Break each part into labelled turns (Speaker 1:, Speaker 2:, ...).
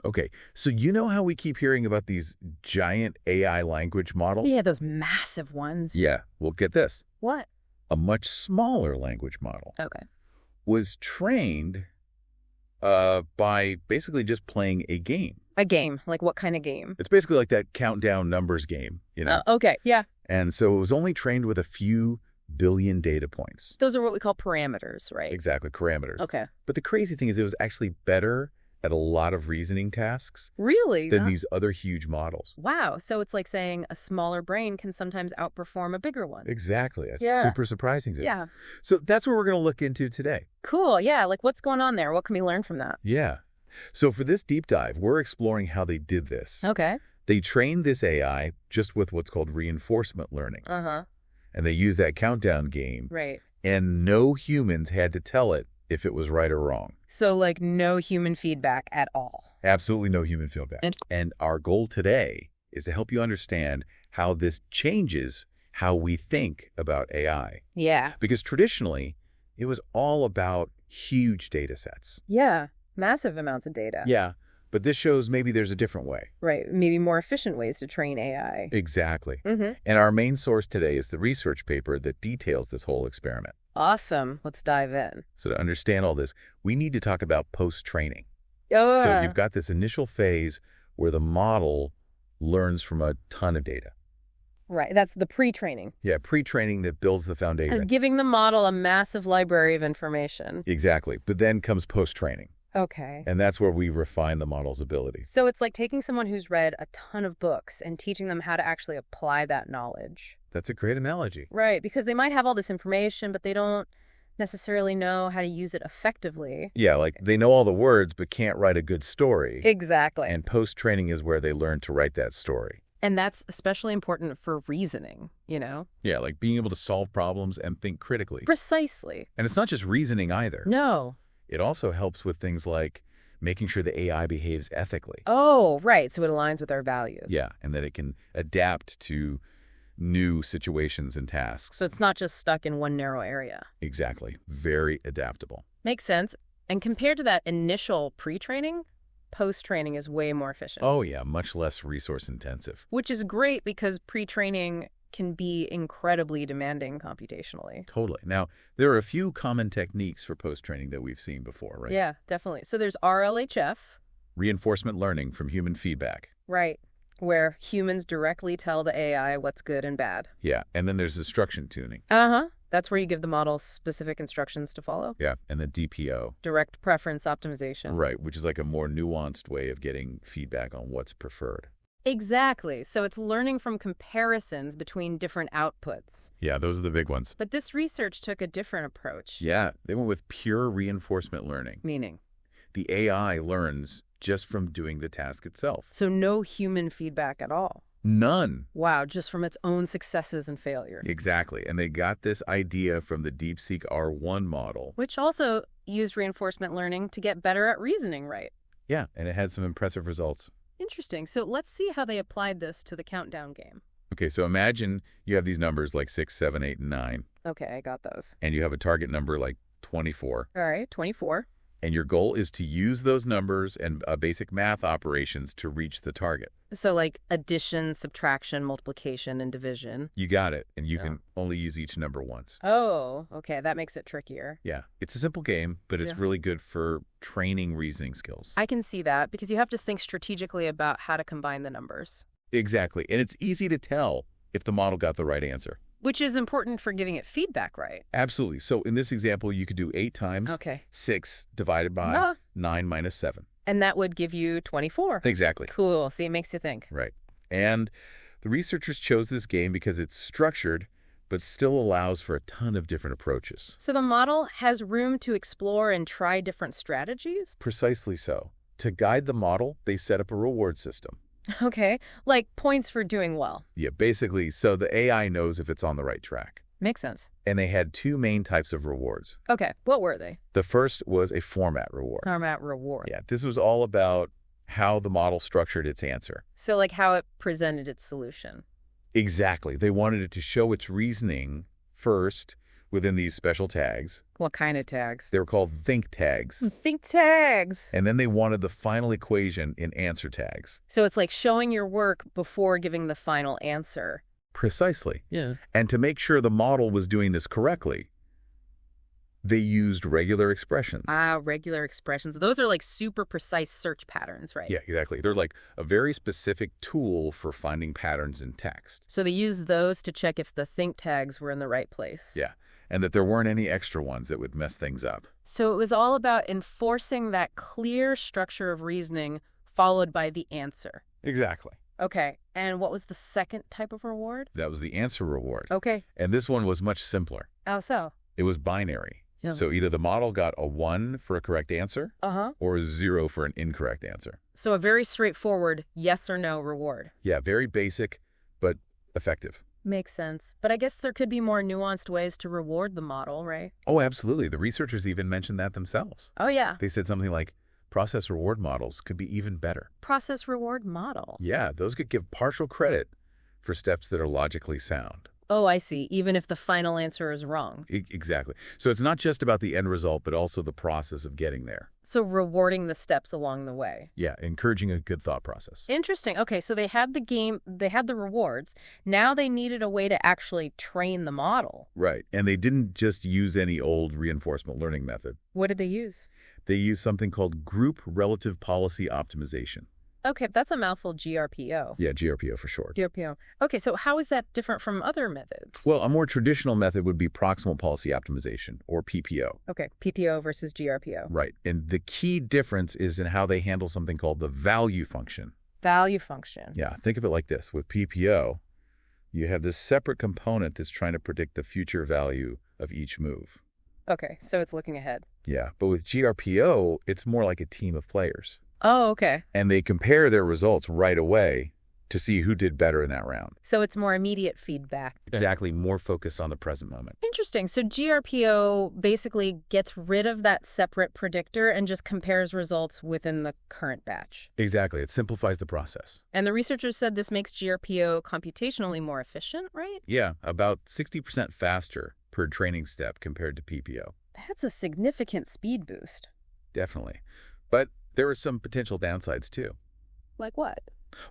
Speaker 1: Okay, so you know how we keep hearing about these giant AI language models?
Speaker 2: Yeah, those massive ones.
Speaker 1: Yeah, well, get this.
Speaker 2: What?
Speaker 1: A much smaller language model
Speaker 2: Okay.
Speaker 1: was trained by basically just playing a game.
Speaker 2: A game. Like what kind of game?
Speaker 1: It's basically like that countdown numbers game,
Speaker 2: Okay, yeah.
Speaker 1: And so it was only trained with a few billion data points.
Speaker 2: Those are what we call parameters, right?
Speaker 1: Exactly, parameters.
Speaker 2: Okay.
Speaker 1: But the crazy thing is it was actually better at a lot of reasoning tasks
Speaker 2: Really?
Speaker 1: than these other huge models.
Speaker 2: Wow. So it's like saying a smaller brain can sometimes outperform a bigger one.
Speaker 1: Exactly. That's
Speaker 2: Yeah.
Speaker 1: super surprising to me.
Speaker 2: Yeah.
Speaker 1: So that's what we're going to look into today.
Speaker 2: Cool. Yeah. Like what's going on there? What can we learn from that?
Speaker 1: Yeah. So for this deep dive, we're exploring how they did this.
Speaker 2: Okay.
Speaker 1: They trained this AI just with what's called reinforcement learning.
Speaker 2: Uh-huh.
Speaker 1: And they used that countdown game.
Speaker 2: Right.
Speaker 1: And no humans had to tell it if it was right or wrong.
Speaker 2: So like no human feedback at all.
Speaker 1: Absolutely no human feedback. And our goal today is to help you understand how this changes how we think about AI.
Speaker 2: Yeah.
Speaker 1: Because traditionally, it was all about huge data sets.
Speaker 2: Yeah. Massive amounts of data.
Speaker 1: Yeah, but this shows maybe there's a different way.
Speaker 2: Right. Maybe more efficient ways to train AI.
Speaker 1: Exactly.
Speaker 2: Mm-hmm.
Speaker 1: And our main source today is the research paper that details this whole experiment.
Speaker 2: Awesome. Let's dive in.
Speaker 1: So to understand all this, we need to talk about post-training.
Speaker 2: Oh,
Speaker 1: So you've got this initial phase where the model learns from a ton of data.
Speaker 2: right. That's the pre-training.
Speaker 1: Yeah, pre-training that builds the foundation.
Speaker 2: Giving the model a massive library of information.
Speaker 1: Exactly. But then comes post-training.
Speaker 2: Okay.
Speaker 1: And that's where we refine the model's abilities.
Speaker 2: So it's like taking someone who's read a ton of books and teaching them how to actually apply that knowledge.
Speaker 1: That's a great analogy.
Speaker 2: Right, because they might have all this information, but they don't necessarily know how to use it effectively.
Speaker 1: Yeah, like they know all the words but can't write a good story.
Speaker 2: Exactly.
Speaker 1: And post-training is where they learn to write that story.
Speaker 2: And that's especially important for reasoning, you know?
Speaker 1: Yeah, like being able to solve problems and think critically.
Speaker 2: Precisely.
Speaker 1: And it's not just reasoning either.
Speaker 2: No.
Speaker 1: It also helps with things like making sure the AI behaves ethically.
Speaker 2: Oh, right. So it aligns with our values.
Speaker 1: Yeah, and that it can adapt to new situations and tasks.
Speaker 2: So it's not just stuck in one narrow area.
Speaker 1: Exactly. Very adaptable.
Speaker 2: Makes sense. And compared to that initial pre-training, post-training is way more efficient.
Speaker 1: Oh, yeah, much less resource intensive.
Speaker 2: Which is great because pre-training can be incredibly demanding computationally.
Speaker 1: Totally. Now, there are a few common techniques for post-training that we've seen before, right?
Speaker 2: Yeah, definitely. So there's RLHF.
Speaker 1: Reinforcement learning from human feedback.
Speaker 2: Right, where humans directly tell the AI what's good and bad.
Speaker 1: Yeah, and then there's instruction tuning.
Speaker 2: Uh-huh. That's where you give the model specific instructions to follow.
Speaker 1: Yeah, and the DPO.
Speaker 2: Direct preference optimization.
Speaker 1: Right, which is like a more nuanced way of getting feedback on what's preferred.
Speaker 2: Exactly. So it's learning from comparisons between different outputs.
Speaker 1: Yeah, those are the big ones.
Speaker 2: But this research took a different approach.
Speaker 1: Yeah, they went with pure reinforcement learning.
Speaker 2: Meaning?
Speaker 1: The AI learns just from doing the task itself.
Speaker 2: So no human feedback at all.
Speaker 1: None.
Speaker 2: Wow, just from its own successes and failures.
Speaker 1: Exactly. And they got this idea from the DeepSeek R1 model.
Speaker 2: Which also used reinforcement learning to get better at reasoning, right?
Speaker 1: Yeah, and it had some impressive results.
Speaker 2: Interesting. So let's see how they applied this to the countdown game.
Speaker 1: Okay, so imagine you have these numbers like 6, 7, 8, and 9.
Speaker 2: Okay, I got those.
Speaker 1: And you have a target number like 24.
Speaker 2: All right, 24.
Speaker 1: And your goal is to use those numbers and basic math operations to reach the target.
Speaker 2: So like addition, subtraction, multiplication, and division.
Speaker 1: You got it. And you can only use each number once.
Speaker 2: Oh, okay. That makes it trickier.
Speaker 1: Yeah. It's a simple game, but it's really good for training reasoning skills.
Speaker 2: I can see that because you have to think strategically about how to combine the numbers.
Speaker 1: Exactly. And it's easy to tell if the model got the right answer.
Speaker 2: Which is important for giving it feedback, right?
Speaker 1: Absolutely. So in this example, you could do 8 times 6 divided by 9 minus 7.
Speaker 2: And that would give you 24.
Speaker 1: Exactly.
Speaker 2: Cool. See, it makes you think.
Speaker 1: Right. And the researchers chose this game because it's structured, but still allows for a ton of different approaches.
Speaker 2: So the model has room to explore and try different strategies?
Speaker 1: Precisely so. To guide the model, they set up a reward system.
Speaker 2: Okay, like points for doing well.
Speaker 1: Yeah, basically, so the AI knows if it's on the right track.
Speaker 2: Makes sense.
Speaker 1: And they had 2 main types of rewards.
Speaker 2: Okay, what were they?
Speaker 1: The first was a format reward.
Speaker 2: Format reward.
Speaker 1: Yeah, this was all about how the model structured its answer.
Speaker 2: So like how it presented its solution.
Speaker 1: Exactly. They wanted it to show its reasoning first within these special tags.
Speaker 2: What kind of tags?
Speaker 1: They were called think tags.
Speaker 2: Think tags.
Speaker 1: And then they wanted the final equation in answer tags.
Speaker 2: So it's like showing your work before giving the final answer.
Speaker 1: Precisely.
Speaker 3: Yeah.
Speaker 1: And to make sure the model was doing this correctly, they used regular expressions.
Speaker 2: Regular expressions. Those are like super precise search patterns, right?
Speaker 1: Yeah, exactly. They're like a very specific tool for finding patterns in text.
Speaker 2: So they used those to check if the think tags were in the right place.
Speaker 1: Yeah, and that there weren't any extra ones that would mess things up.
Speaker 2: So it was all about enforcing that clear structure of reasoning followed by the answer.
Speaker 1: Exactly.
Speaker 2: Okay, and what was the second type of reward?
Speaker 1: That was the answer reward.
Speaker 2: Okay.
Speaker 1: And this one was much simpler.
Speaker 2: How so?
Speaker 1: It was binary.
Speaker 2: Yeah.
Speaker 1: So either the model got a 1 for a correct answer or a 0 for an incorrect answer.
Speaker 2: So a very straightforward yes or no reward.
Speaker 1: Yeah, very basic, but effective.
Speaker 2: Makes sense. But I guess there could be more nuanced ways to reward the model, right?
Speaker 1: Oh, absolutely. The researchers even mentioned that themselves.
Speaker 2: Oh, yeah.
Speaker 1: They said something like, process reward models could be even better.
Speaker 2: Process reward model.
Speaker 1: Yeah, those could give partial credit for steps that are logically sound.
Speaker 2: Oh, I see. Even if the final answer is wrong.
Speaker 1: Exactly. So it's not just about the end result, but also the process of getting there.
Speaker 2: So rewarding the steps along the way.
Speaker 1: Yeah, encouraging a good thought process.
Speaker 2: Interesting. Okay, so they had the rewards. Now they needed a way to actually train the model.
Speaker 1: Right. And they didn't just use any old reinforcement learning method.
Speaker 2: What did they use?
Speaker 1: They used something called group relative policy optimization.
Speaker 2: Okay, that's a mouthful, GRPO.
Speaker 1: Yeah, GRPO for short.
Speaker 2: GRPO. Okay, so how is that different from other methods?
Speaker 1: Well, a more traditional method would be proximal policy optimization, or PPO.
Speaker 2: Okay, PPO versus GRPO.
Speaker 1: Right. And the key difference is in how they handle something called the value function.
Speaker 2: Value function.
Speaker 1: Yeah, think of it like this. With PPO, you have this separate component that's trying to predict the future value of each move.
Speaker 2: Okay, so it's looking ahead.
Speaker 1: Yeah, but with GRPO, it's more like a team of players.
Speaker 2: Oh, okay.
Speaker 1: And they compare their results right away to see who did better in that round.
Speaker 2: So it's more immediate feedback.
Speaker 1: Exactly, more focused on the present moment.
Speaker 2: Interesting. So GRPO basically gets rid of that separate predictor and just compares results within the current batch.
Speaker 1: Exactly, it simplifies the process.
Speaker 2: And the researchers said this makes GRPO computationally more efficient, right?
Speaker 1: Yeah, about 60% faster per training step compared to PPO.
Speaker 2: That's a significant speed boost.
Speaker 1: Definitely. But there are some potential downsides too.
Speaker 2: Like what?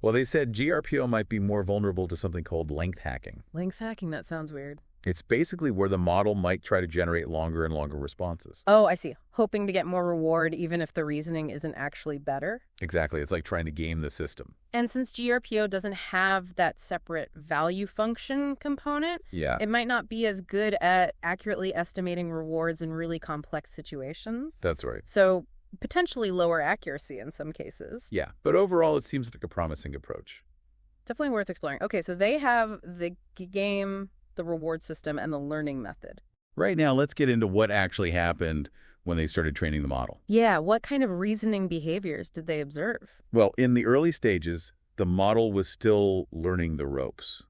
Speaker 1: Well, they said GRPO might be more vulnerable to something called length hacking.
Speaker 2: Length hacking, that sounds weird.
Speaker 1: It's basically where the model might try to generate longer and longer responses.
Speaker 2: Oh, I see. Hoping to get more reward even if the reasoning isn't actually better?
Speaker 1: Exactly. It's like trying to game the system.
Speaker 2: And since GRPO doesn't have that separate value function component, it might not be as good at accurately estimating rewards in really complex situations.
Speaker 1: That's right.
Speaker 2: So potentially lower accuracy in some cases.
Speaker 1: Yeah, but overall it seems like a promising approach.
Speaker 2: Definitely worth exploring. Okay, so they have the game, the reward system, and the learning method.
Speaker 1: Right now, let's get into what actually happened when they started training the model.
Speaker 2: Yeah, what kind of reasoning behaviors did they observe?
Speaker 1: Well, in the early stages, the model was still learning the ropes.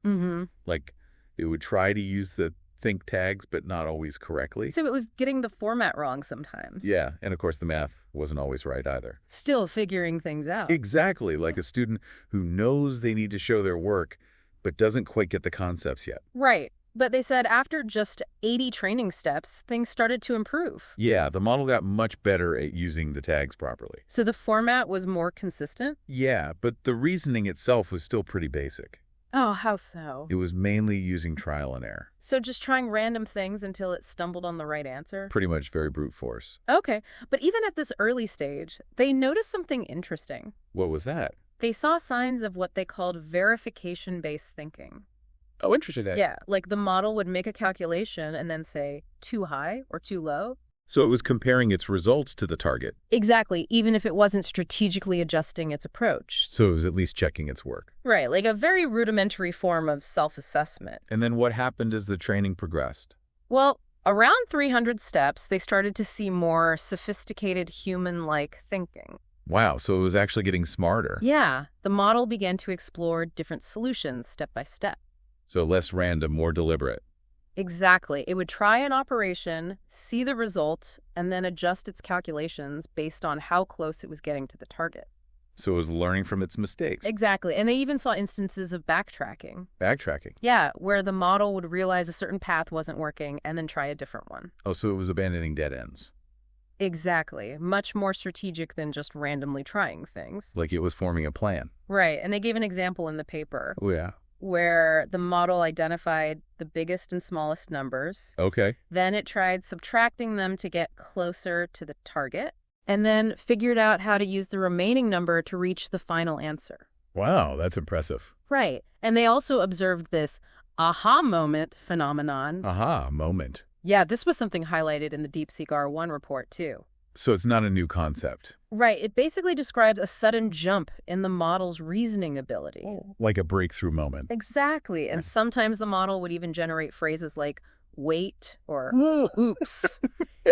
Speaker 1: Like, it would try to use the think tags, but not always correctly.
Speaker 2: So it was getting the format wrong sometimes.
Speaker 1: Yeah, and of course the math wasn't always right either.
Speaker 2: Still figuring things out.
Speaker 1: Exactly, like a student who knows they need to show their work, but doesn't quite get the concepts yet.
Speaker 2: Right. But they said after just 80 training steps, things started to improve.
Speaker 1: Yeah, the model got much better at using the tags properly.
Speaker 2: So the format was more consistent?
Speaker 1: Yeah, but the reasoning itself was still pretty basic.
Speaker 2: Oh, how so?
Speaker 1: It was mainly using trial and error.
Speaker 2: So just trying random things until it stumbled on the right answer?
Speaker 1: Pretty much very brute force.
Speaker 2: Okay, but even at this early stage, they noticed something interesting.
Speaker 1: What was that?
Speaker 2: They saw signs of what they called verification-based thinking.
Speaker 1: Oh, interesting.
Speaker 2: Yeah, like the model would make a calculation and then say too high or too low.
Speaker 1: So it was comparing its results to the target.
Speaker 2: Exactly, even if it wasn't strategically adjusting its approach.
Speaker 1: So it was at least checking its work.
Speaker 2: Right, like a very rudimentary form of self-assessment.
Speaker 1: And then what happened as the training progressed?
Speaker 2: Well, around 300 steps, they started to see more sophisticated human-like thinking.
Speaker 1: Wow, so it was actually getting smarter.
Speaker 2: Yeah, the model began to explore different solutions step by step.
Speaker 1: So less random, more deliberate.
Speaker 2: Exactly. It would try an operation, see the result, and then adjust its calculations based on how close it was getting to the target.
Speaker 1: So it was learning from its mistakes.
Speaker 2: Exactly. And they even saw instances of backtracking.
Speaker 1: Backtracking.
Speaker 2: Yeah, where the model would realize a certain path wasn't working and then try a different one.
Speaker 1: Oh, so it was abandoning dead ends.
Speaker 2: Exactly. Much more strategic than just randomly trying things.
Speaker 1: Like it was forming a plan.
Speaker 2: Right. And they gave an example in the paper.
Speaker 1: Oh, yeah.
Speaker 2: Where the model identified the biggest and smallest numbers.
Speaker 1: Okay.
Speaker 2: Then it tried subtracting them to get closer to the target, and then figured out how to use the remaining number to reach the final answer.
Speaker 1: Wow, that's impressive.
Speaker 2: Right. And they also observed this aha moment phenomenon.
Speaker 1: Aha moment.
Speaker 2: Yeah, this was something highlighted in the DeepSeek R1 report, too.
Speaker 1: So it's not a new concept.
Speaker 2: Right. It basically describes a sudden jump in the model's reasoning ability.
Speaker 1: Like a breakthrough moment.
Speaker 2: Exactly. And sometimes the model would even generate phrases like, wait, or oops.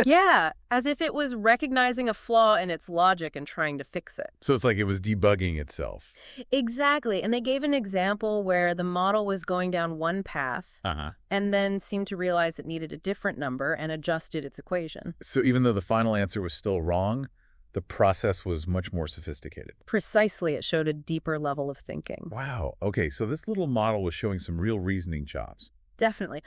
Speaker 2: Yeah, as if it was recognizing a flaw in its logic and trying to fix it.
Speaker 1: So it's like it was debugging itself.
Speaker 2: Exactly. And they gave an example where the model was going down one path and then seemed to realize it needed a different number and adjusted its equation.
Speaker 1: So even though the final answer was still wrong, the process was much more sophisticated.
Speaker 2: Precisely. It showed a deeper level of thinking.
Speaker 1: Wow. Okay, so this little model was showing some real reasoning chops.
Speaker 2: Definitely.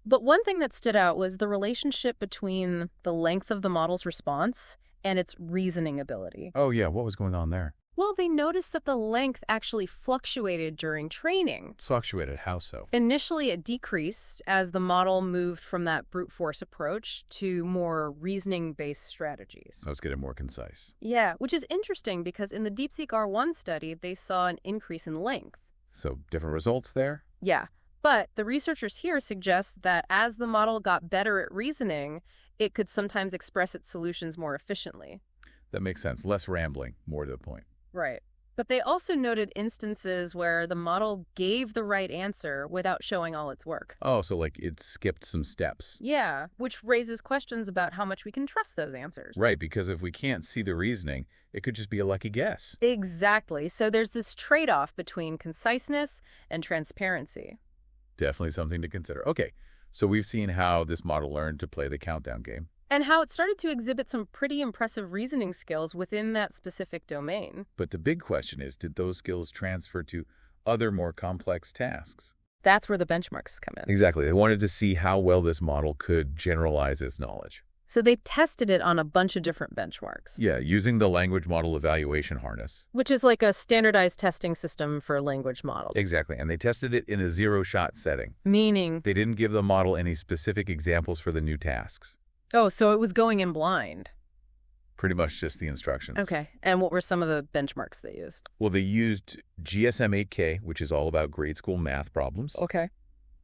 Speaker 2: But one thing that stood out was the relationship between the length of the model's response and its reasoning ability.
Speaker 1: Oh, yeah. What was going on there?
Speaker 2: Well, they noticed that the length actually fluctuated during training.
Speaker 1: Fluctuated? How so?
Speaker 2: Initially, it decreased as the model moved from that brute force approach to more reasoning-based strategies.
Speaker 1: So it's getting more concise.
Speaker 2: Yeah, which is interesting because in the DeepSeek R1 study, they saw an increase in length.
Speaker 1: So different results there?
Speaker 2: Yeah. But the researchers here suggest that as the model got better at reasoning, it could sometimes express its solutions more efficiently.
Speaker 1: That makes sense. Less rambling, more to the point.
Speaker 2: Right. But they also noted instances where the model gave the right answer without showing all its work.
Speaker 1: Oh, so like it skipped some steps.
Speaker 2: Yeah, which raises questions about how much we can trust those answers.
Speaker 1: Right, because if we can't see the reasoning, it could just be a lucky guess.
Speaker 2: Exactly. So there's this trade-off between conciseness and transparency.
Speaker 1: Definitely something to consider. Okay, so we've seen how this model learned to play the countdown game.
Speaker 2: And how it started to exhibit some pretty impressive reasoning skills within that specific domain.
Speaker 1: But the big question is, did those skills transfer to other more complex tasks?
Speaker 2: That's where the benchmarks come in.
Speaker 1: Exactly. They wanted to see how well this model could generalize its knowledge.
Speaker 2: So they tested it on a bunch of different benchmarks.
Speaker 1: Yeah, using the language model evaluation harness.
Speaker 2: Which is like a standardized testing system for language models.
Speaker 1: Exactly, and they tested it in a zero-shot setting.
Speaker 2: Meaning?
Speaker 1: They didn't give the model any specific examples for the new tasks.
Speaker 2: Oh, so it was going in blind.
Speaker 1: Pretty much just the instructions.
Speaker 2: Okay, and what were some of the benchmarks they used?
Speaker 1: Well, they used GSM-8K, which is all about grade school math problems.
Speaker 2: Okay.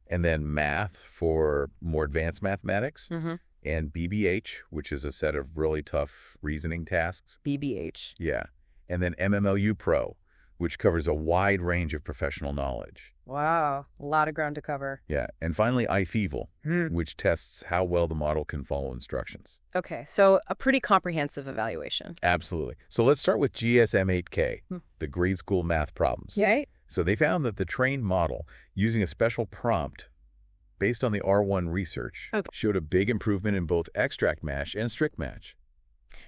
Speaker 1: And then math for more advanced mathematics.
Speaker 2: Mm-hmm.
Speaker 1: And BBH, which is a set of really tough reasoning tasks.
Speaker 2: BBH.
Speaker 1: Yeah. And then MMLU Pro, which covers a wide range of professional knowledge.
Speaker 2: Wow. A lot of ground to cover.
Speaker 1: Yeah. And finally, IFEVL, which tests how well the model can follow instructions.
Speaker 2: Okay. So a pretty comprehensive evaluation.
Speaker 1: Absolutely. So let's start with GSM-8K, the grade school math problems.
Speaker 2: Right.
Speaker 1: So they found that the trained model, using a special prompt based on the R1 research, showed a big improvement in both extract match and strict match.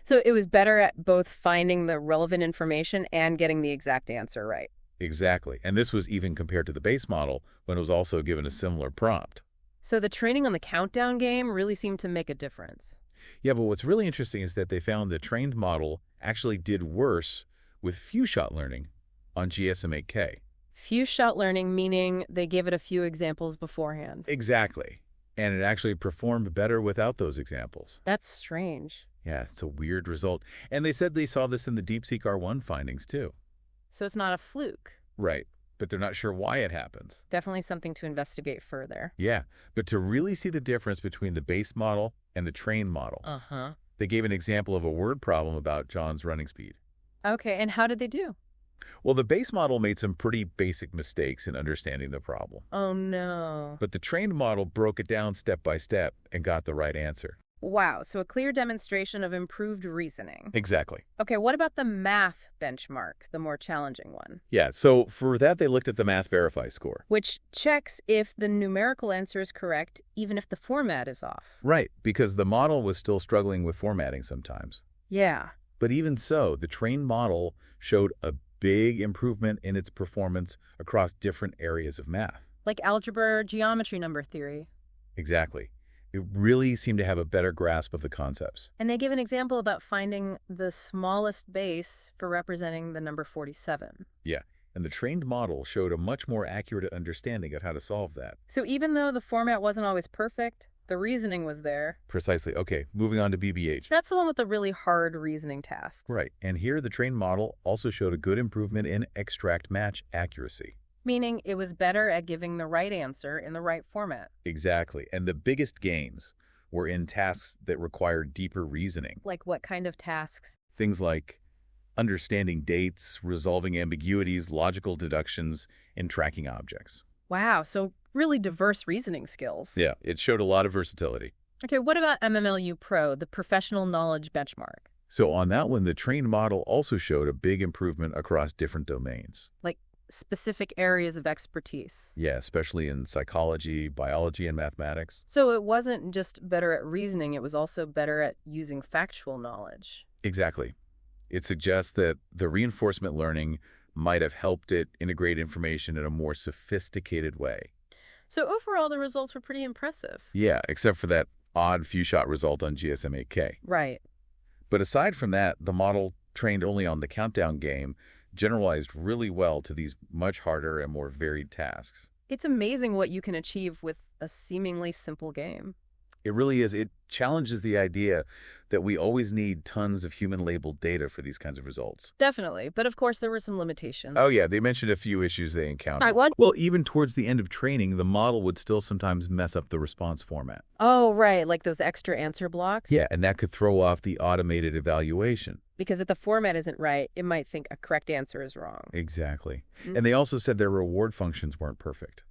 Speaker 2: So it was better at both finding the relevant information and getting the exact answer right.
Speaker 1: Exactly. And this was even compared to the base model when it was also given a similar prompt.
Speaker 2: So the training on the countdown game really seemed to make a difference.
Speaker 1: Yeah, but what's really interesting is that they found the trained model actually did worse with few-shot learning on GSM-8K.
Speaker 2: Few-shot learning, meaning they gave it a few examples beforehand.
Speaker 1: Exactly. And it actually performed better without those examples.
Speaker 2: That's strange.
Speaker 1: Yeah, it's a weird result. And they said they saw this in the DeepSeek R1 findings, too.
Speaker 2: So it's not a fluke.
Speaker 1: Right. But they're not sure why it happens.
Speaker 2: Definitely something to investigate further.
Speaker 1: Yeah. But to really see the difference between the base model and the trained model, they gave an example of a word problem about John's running speed.
Speaker 2: Okay. And how did they do?
Speaker 1: Well, the base model made some pretty basic mistakes in understanding the problem.
Speaker 2: Oh, no.
Speaker 1: But the trained model broke it down step by step and got the right answer.
Speaker 2: Wow, so a clear demonstration of improved reasoning.
Speaker 1: Exactly.
Speaker 2: Okay, what about the math benchmark, the more challenging one?
Speaker 1: Yeah, so for that, they looked at the Math Verify score.
Speaker 2: Which checks if the numerical answer is correct, even if the format is off.
Speaker 1: Right, because the model was still struggling with formatting sometimes.
Speaker 2: Yeah.
Speaker 1: But even so, the trained model showed a big improvement in its performance across different areas of math.
Speaker 2: Like algebra or geometry number theory.
Speaker 1: Exactly. It really seemed to have a better grasp of the concepts.
Speaker 2: And they give an example about finding the smallest base for representing the number 47.
Speaker 1: Yeah, and the trained model showed a much more accurate understanding of how to solve that.
Speaker 2: So even though the format wasn't always perfect, the reasoning was there.
Speaker 1: Precisely. Okay, moving on to BBH.
Speaker 2: That's the one with the really hard reasoning tasks.
Speaker 1: Right, and here the trained model also showed a good improvement in extract match accuracy.
Speaker 2: Meaning it was better at giving the right answer in the right format.
Speaker 1: Exactly, and the biggest gains were in tasks that required deeper reasoning.
Speaker 2: Like what kind of tasks?
Speaker 1: Things like understanding dates, resolving ambiguities, logical deductions, and tracking objects.
Speaker 2: Wow, so really diverse reasoning skills.
Speaker 1: Yeah, it showed a lot of versatility.
Speaker 2: Okay, what about MMLU Pro, the professional knowledge benchmark?
Speaker 1: So on that one, the trained model also showed a big improvement across different domains.
Speaker 2: Like specific areas of expertise.
Speaker 1: Yeah, especially in psychology, biology, and mathematics.
Speaker 2: So it wasn't just better at reasoning, it was also better at using factual knowledge.
Speaker 1: Exactly. It suggests that the reinforcement learning might have helped it integrate information in a more sophisticated way.
Speaker 2: So overall, the results were pretty impressive.
Speaker 1: Yeah, except for that odd few-shot result on GSM-8K.
Speaker 2: Right.
Speaker 1: But aside from that, the model trained only on the countdown game generalized really well to these much harder and more varied tasks.
Speaker 2: It's amazing what you can achieve with a seemingly simple game.
Speaker 1: It really is. It challenges the idea that we always need tons of human-labeled data for these kinds of results.
Speaker 2: Definitely. But of course, there were some limitations.
Speaker 1: Oh, yeah. They mentioned a few issues they encountered.
Speaker 2: Right, what?
Speaker 1: Well, even towards the end of training, the model would still sometimes mess up the response format.
Speaker 2: Oh, right. Like those extra answer blocks?
Speaker 1: Yeah, and that could throw off the automated evaluation.
Speaker 2: Because if the format isn't right, it might think a correct answer is wrong.
Speaker 1: Exactly. And they also said their reward functions weren't perfect.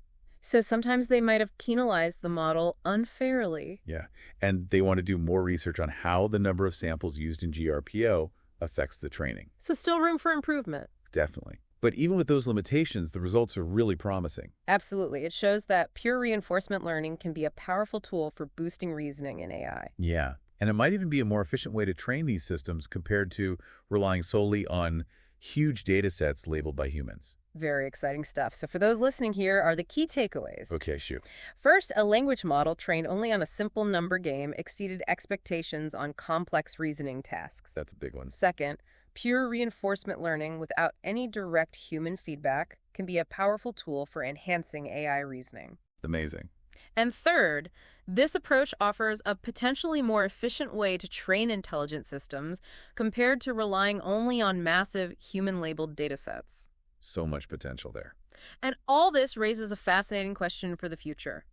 Speaker 2: So sometimes they might have penalized the model unfairly.
Speaker 1: Yeah, and they want to do more research on how the number of samples used in GRPO affects the training.
Speaker 2: So still room for improvement.
Speaker 1: Definitely. But even with those limitations, the results are really promising.
Speaker 2: Absolutely. It shows that pure reinforcement learning can be a powerful tool for boosting reasoning in AI.
Speaker 1: Yeah, and it might even be a more efficient way to train these systems compared to relying solely on huge data sets labeled by humans.
Speaker 2: Very exciting stuff. So for those listening, here are the key takeaways.
Speaker 1: Okay, shoot.
Speaker 2: First, a language model trained only on a simple number game exceeded expectations on complex reasoning tasks.
Speaker 1: That's a big one.
Speaker 2: Second, pure reinforcement learning without any direct human feedback can be a powerful tool for enhancing AI reasoning.
Speaker 1: Amazing.
Speaker 2: And third, this approach offers a potentially more efficient way to train intelligent systems compared to relying only on massive human-labeled datasets.
Speaker 1: So much potential there.
Speaker 2: And all this raises a fascinating question for the future.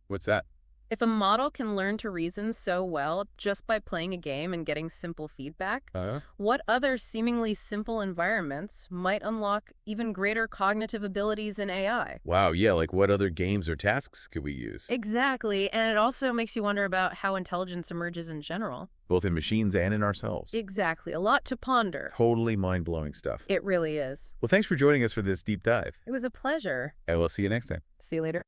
Speaker 1: What's that?
Speaker 2: If a model can learn to reason so well just by playing a game and getting simple feedback, what other seemingly simple environments might unlock even greater cognitive abilities in AI?
Speaker 1: Wow, yeah, like what other games or tasks could we use?
Speaker 2: Exactly, and it also makes you wonder about how intelligence emerges in general.
Speaker 1: Both in machines and in ourselves.
Speaker 2: Exactly, a lot to ponder.
Speaker 1: Totally mind-blowing stuff.
Speaker 2: It really is.
Speaker 1: Well, thanks for joining us for this deep dive.
Speaker 2: It was a pleasure.
Speaker 1: And we'll see you next time.
Speaker 2: See you later.